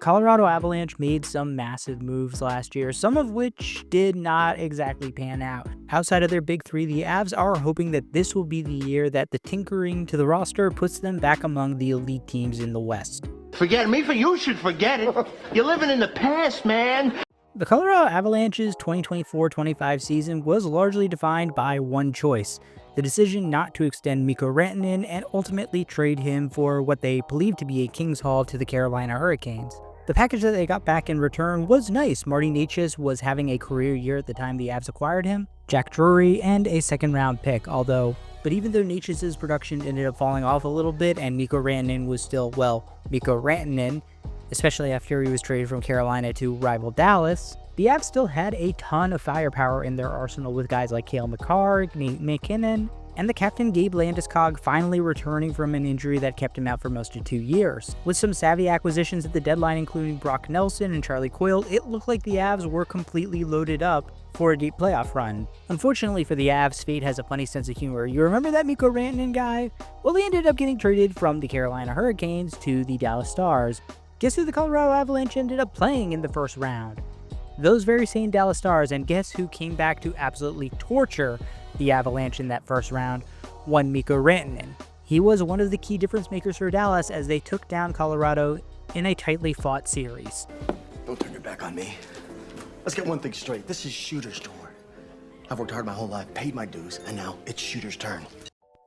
Colorado Avalanche made some massive moves last year, some of which did not exactly pan out. Outside of their big three, the Avs are hoping that this will be the year that the tinkering to the roster puts them back among the elite teams in the West. Forget me, for you should forget it. You're living in the past, man. The Colorado Avalanche's 2024-25 season was largely defined by one choice: the decision not to extend Mikko Rantanen and ultimately trade him for what they believed to be a King's Haul to the Carolina Hurricanes. The package that they got back in return was nice. Marty Necas was having a career year at the time the Avs acquired him, Jack Drury, and a second-round pick, but even though Necas' production ended up falling off a little bit and Mikko Rantanen was still, Mikko Rantanen, especially after he was traded from Carolina to rival Dallas, the Avs still had a ton of firepower in their arsenal with guys like Cale Makar, Nate McKinnon, and the captain Gabe Landeskog finally returning from an injury that kept him out for most of 2 years. With some savvy acquisitions at the deadline including Brock Nelson and Charlie Coyle, it looked like the Avs were completely loaded up for a deep playoff run. Unfortunately for the Avs, fate has a funny sense of humor. You remember that Mikko Rantanen guy? Well, he ended up getting traded from the Carolina Hurricanes to the Dallas Stars. Guess who the Colorado Avalanche ended up playing in the first round? Those very same Dallas Stars, and guess who came back to absolutely torture the Avalanche in that first round? One Mikko Rantanen. He was one of the key difference makers for Dallas as they took down Colorado in a tightly fought series. Don't turn your back on me. Let's get one thing straight. This is Shooter's tour. I've worked hard my whole life, paid my dues, and now it's Shooter's turn.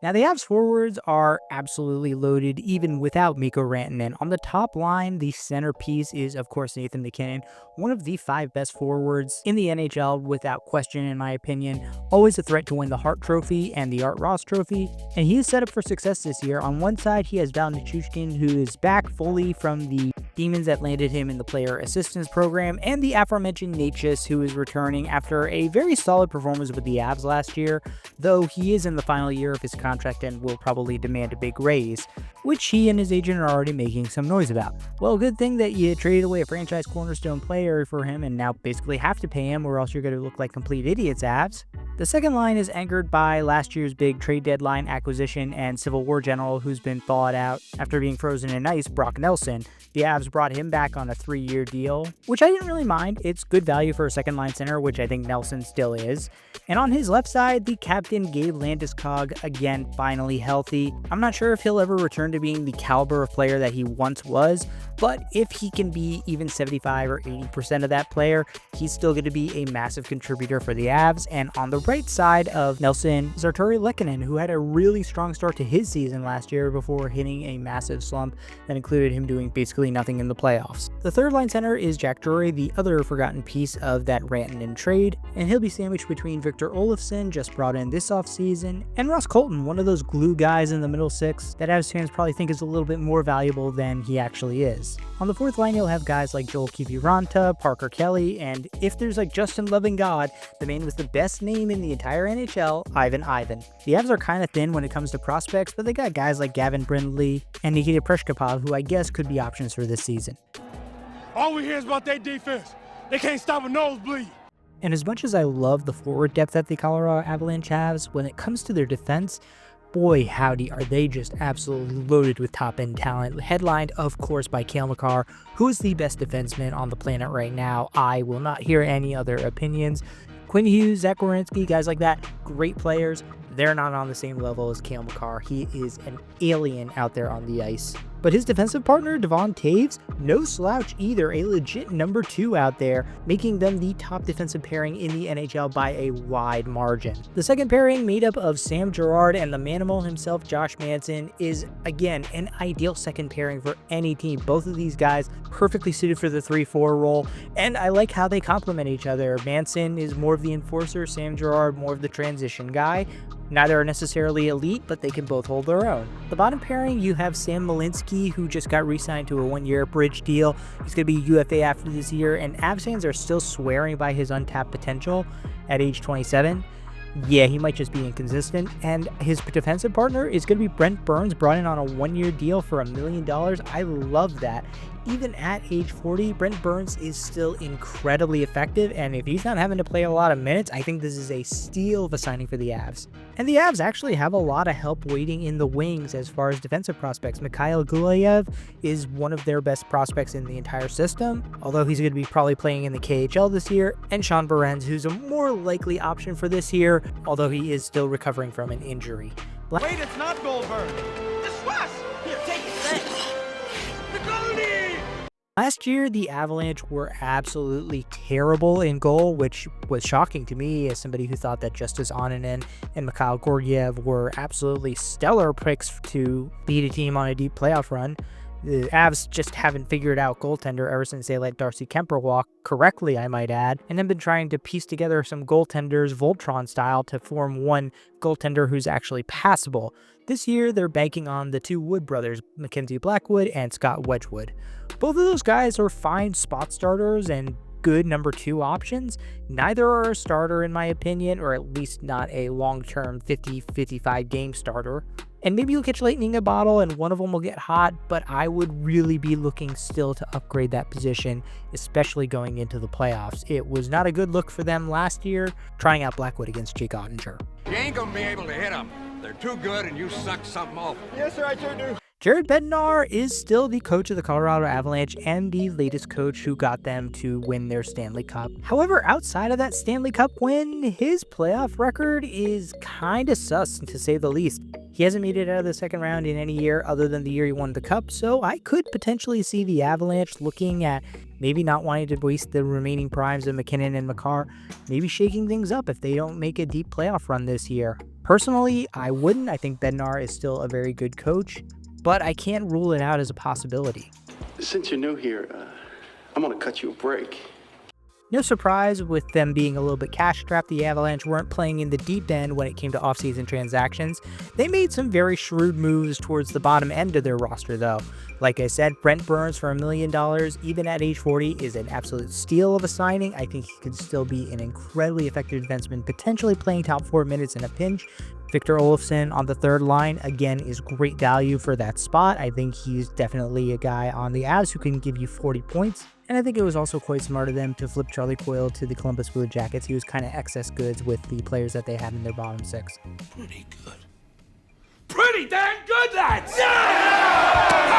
Now, the Avs forwards are absolutely loaded even without Mikko Rantanen. On the top line, the centerpiece is, of course, Nathan MacKinnon, one of the 5 best forwards in the NHL without question, in my opinion. Always a threat to win the Hart Trophy and the Art Ross Trophy, and he is set up for success this year. On one side, he has Val Nichushkin, who is back fully from the demons that landed him in the player assistance program, and the aforementioned Necas, who is returning after a very solid performance with the Avs last year, though he is in the final year of his contract and will probably demand a big raise, which he and his agent are already making some noise about. Well, good thing that you traded away a franchise cornerstone player for him and now basically have to pay him, or else you're going to look like complete idiots, Avs. The second line is anchored by last year's big trade deadline acquisition and Civil War general who's been thawed out after being frozen in ice, Brock Nelson. The Avs brought him back on a 3-year deal, which I didn't really mind. It's good value for a second-line center, which I think Nelson still is. And on his left side, the captain Gabe Landeskog, again, finally healthy. I'm not sure if he'll ever return to being the caliber of player that he once was, but if he can be even 75 or 80% of that player, he's still going to be a massive contributor for the Avs. And on the right side of Nelson is Artturi Lehkonen, who had a really strong start to his season last year before hitting a massive slump that included him doing basically nothing in the playoffs. The third line center is Jack Drury, the other forgotten piece of that Rantanen trade, and he'll be sandwiched between Victor Olofsson, just brought in this offseason, and Ross Colton, one of those glue guys in the middle six that Avs fans probably think is a little bit more valuable than he actually is. On the fourth line, you'll have guys like Joel Kiviranta, Parker Kelly, and if there's like Justin Loving God, the man with the best name in the entire NHL, Ivan. The Avs are kind of thin when it comes to prospects, but they got guys like Gavin Brindley and Nikita Preshkopov, who I guess could be options for this season. All we hear is about their defense. They can't stop a nosebleed. And as much as I love the forward depth that the Colorado Avalanche has, when it comes to their defense, boy howdy are they just absolutely loaded with top-end talent, headlined of course by Cale Makar, who is the best defenseman on the planet right now. I will not hear any other opinions. Quinn Hughes, Zach Werenski, guys like that, great players. They're not on the same level as Cale Makar. He is an alien out there on the ice. But his defensive partner, Devon Taves, no slouch either, a legit number 2 out there, making them the top defensive pairing in the NHL by a wide margin. The second pairing, made up of Sam Girard and the manimal himself, Josh Manson, is, again, an ideal second pairing for any team. Both of these guys perfectly suited for the 3-4 role, and I like how they complement each other. Manson is more of the enforcer, Sam Girard more of the transition guy. Neither are necessarily elite, but they can both hold their own. The bottom pairing, you have Sam Malinsky, who just got re-signed to a 1-year bridge deal. He's going to be UFA after this year, and Avs fans are still swearing by his untapped potential at age 27. Yeah, he might just be inconsistent. And his defensive partner is going to be Brent Burns, brought in on a 1-year deal for $1 million. I love that. even at age 40, Brent Burns is still incredibly effective, and if he's not having to play a lot of minutes, I think this is a steal of a signing for the Avs. And the Avs actually have a lot of help waiting in the wings as far as defensive prospects. Mikhail Gulyayev is one of their best prospects in the entire system, although he's going to be probably playing in the KHL this year, and Sean Behrens, who's a more likely option for this year, although he is still recovering from an injury. Wait, it's not Goldberg. It's Wes. Here, take it. Thanks. The goalie! Last year, the Avalanche were absolutely terrible in goal, which was shocking to me as somebody who thought that Justus Annunen and Mikhail Gordiev were absolutely stellar picks to beat a team on a deep playoff run. The Avs just haven't figured out goaltender ever since they let Darcy Kemper walk, correctly I might add, and have been trying to piece together some goaltenders Voltron style to form one goaltender who's actually passable. This year, they're banking on the two Wood brothers, Mackenzie Blackwood and Scott Wedgwood. Both of those guys are fine spot starters and good number 2 options. Neither are a starter in my opinion, or at least not a long-term 50-55 game starter. And maybe you'll catch lightning in a bottle and one of them will get hot, but I would really be looking still to upgrade that position, especially going into the playoffs. It was not a good look for them last year, trying out Blackwood against Jake Ottinger. You ain't gonna be able to hit them. They're too good and you suck something off. Yes, sir, I sure do. Jared Bednar is still the coach of the Colorado Avalanche and the latest coach who got them to win their Stanley Cup. However, outside of that Stanley Cup win, his playoff record is kind of sus, to say the least. He hasn't made it out of the second round in any year other than the year he won the Cup, so I could potentially see the Avalanche looking at maybe not wanting to waste the remaining primes of McKinnon and Makar, maybe shaking things up if they don't make a deep playoff run this year. Personally, I wouldn't. I think Bednar is still a very good coach, but I can't rule it out as a possibility. Since you're new here, I'm gonna cut you a break. No surprise with them being a little bit cash-strapped, the Avalanche weren't playing in the deep end when it came to offseason transactions. They made some very shrewd moves towards the bottom end of their roster, though. Like I said, Brent Burns for $1 million, even at age 40, is an absolute steal of a signing. I think he could still be an incredibly effective defenseman, potentially playing top 4 minutes in a pinch. Victor Olofsson on the third line, again, is great value for that spot. I think he's definitely a guy on the Avs who can give you 40 points. And I think it was also quite smart of them to flip Charlie Coyle to the Columbus Blue Jackets. He was kind of excess goods with the players that they had in their bottom 6. Pretty good. Pretty dang good, lads! Yeah!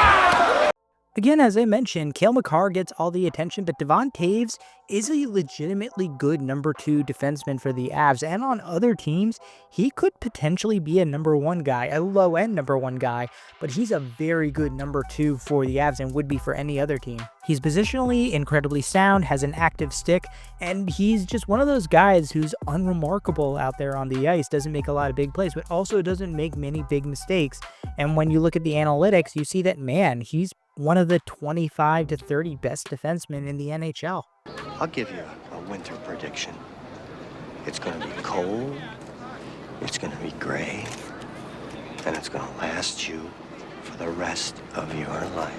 Again, as I mentioned, Cale Makar gets all the attention, but Devon Toews is a legitimately good number 2 defenseman for the Avs, and on other teams, he could potentially be a number 1 guy, a low-end number 1 guy, but he's a very good number 2 for the Avs and would be for any other team. He's positionally incredibly sound, has an active stick, and he's just one of those guys who's unremarkable out there on the ice, doesn't make a lot of big plays, but also doesn't make many big mistakes. And when you look at the analytics, you see that, man, he's one of the 25 to 30 best defensemen in the NHL. I'll give you a winter prediction. It's gonna be cold, it's gonna be gray, and it's gonna last you for the rest of your life.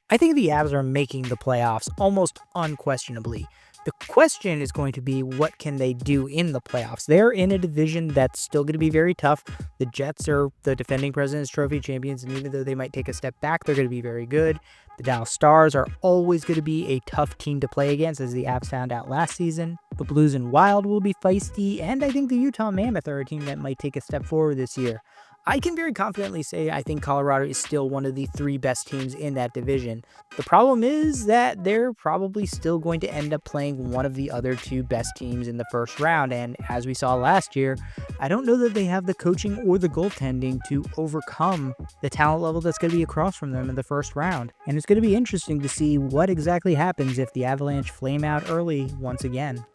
I think the Avs are making the playoffs almost unquestionably. The question is going to be, what can they do in the playoffs? They're in a division that's still going to be very tough. The Jets are the defending President's Trophy champions, and even though they might take a step back, they're going to be very good. The Dallas Stars are always going to be a tough team to play against, as the Avs found out last season. The Blues and Wild will be feisty, and I think the Utah Mammoth are a team that might take a step forward this year. I can very confidently say I think Colorado is still one of the 3 best teams in that division. The problem is that they're probably still going to end up playing one of the other 2 best teams in the first round, and as we saw last year, I don't know that they have the coaching or the goaltending to overcome the talent level that's going to be across from them in the first round. And it's going to be interesting to see what exactly happens if the Avalanche flame out early once again.